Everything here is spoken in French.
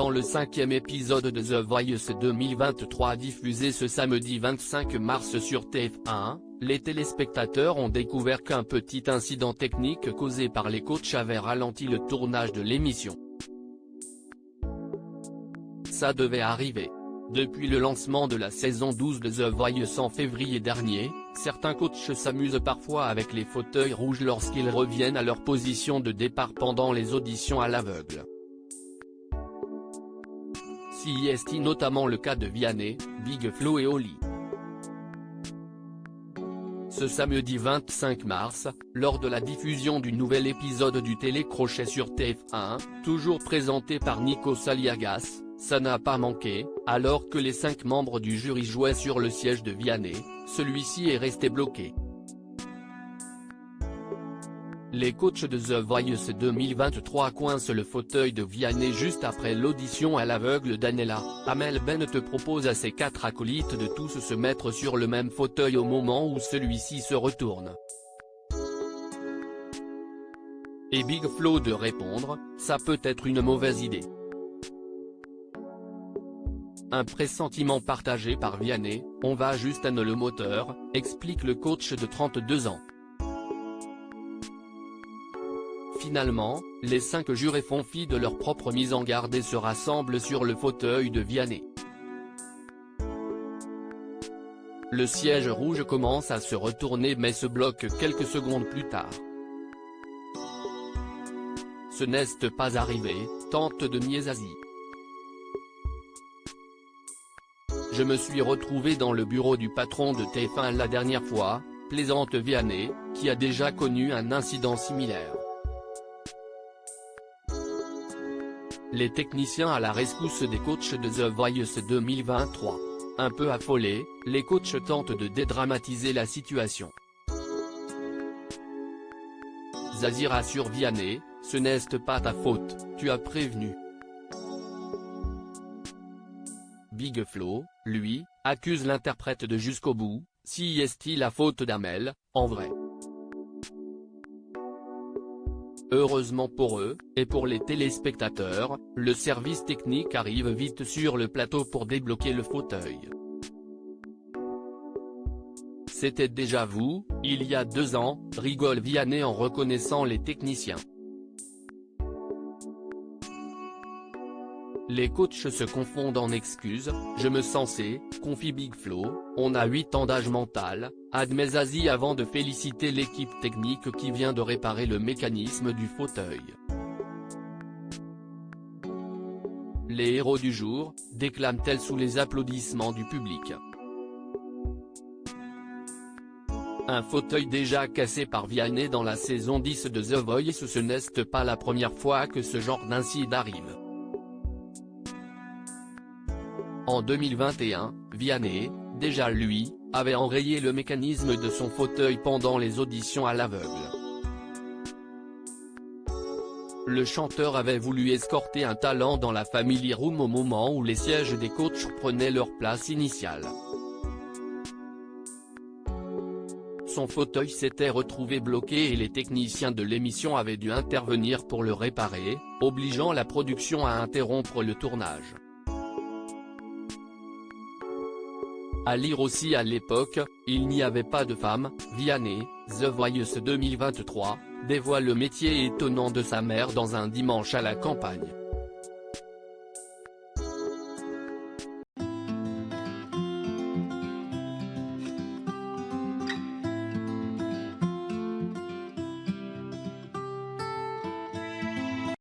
Dans le 5e épisode de The Voice 2023 diffusé ce samedi 25 mars sur TF1, les téléspectateurs ont découvert qu'un petit incident technique causé par les coachs avait ralenti le tournage de l'émission. Ça devait arriver. Depuis le lancement de la saison 12 de The Voice en février dernier, certains coachs s'amusent parfois avec les fauteuils rouges lorsqu'ils reviennent à leur position de départ pendant les auditions à l'aveugle. C'est notamment le cas de Vianney, Big Flo et Oli. Ce samedi 25 mars, lors de la diffusion du nouvel épisode du télécrochet sur TF1, toujours présenté par Nico Saliagas, ça n'a pas manqué, alors que les 5 membres du jury jouaient sur le siège de Vianney, celui-ci est resté bloqué. Les coachs de The Voice 2023 coincent le fauteuil de Vianney juste après l'audition à l'aveugle d'Anela. Amel Bent propose à ses 4 acolytes de tous se mettre sur le même fauteuil au moment où celui-ci se retourne. Et Big Flo de répondre, ça peut être une mauvaise idée. Un pressentiment partagé par Vianney, on va juste à le moteur, explique le coach de 32 ans. Finalement, les 5 jurés font fi de leur propre mise en garde et se rassemblent sur le fauteuil de Vianney. Le siège rouge commence à se retourner mais se bloque quelques secondes plus tard. Ce n'est pas arrivé, tente de nier Zazie. Je me suis retrouvé dans le bureau du patron de TF1 la dernière fois, plaisante Vianney, qui a déjà connu un incident similaire. Les techniciens à la rescousse des coachs de The Voice 2023. Un peu affolés, les coachs tentent de dédramatiser la situation. Zazie rassure Vianney, ce n'est pas ta faute, tu as prévenu. Big Flo, lui, accuse l'interprète de jusqu'au bout, si est-il la faute d'Amel, en vrai. Heureusement pour eux, et pour les téléspectateurs, le service technique arrive vite sur le plateau pour débloquer le fauteuil. C'était déjà vous, il y a 2 ans, rigole Vianney en reconnaissant les techniciens. Les coachs se confondent en excuses, je me sensais, confie Big Flo, on a 8 ans d'âge mental, admet Zazie avant de féliciter l'équipe technique qui vient de réparer le mécanisme du fauteuil. Les héros du jour, déclame-t-elle sous les applaudissements du public. Un fauteuil déjà cassé par Vianney dans la saison 10 de The Voice, ce n'est pas la première fois que ce genre d'incident arrive. En 2021, Vianney, déjà lui, avait enrayé le mécanisme de son fauteuil pendant les auditions à l'aveugle. Le chanteur avait voulu escorter un talent dans la Family Room au moment où les sièges des coachs prenaient leur place initiale. Son fauteuil s'était retrouvé bloqué et les techniciens de l'émission avaient dû intervenir pour le réparer, obligeant la production à interrompre le tournage. À lire aussi à l'époque, il n'y avait pas de femme, Vianney, The Voice 2023, dévoile le métier étonnant de sa mère dans un dimanche à la campagne.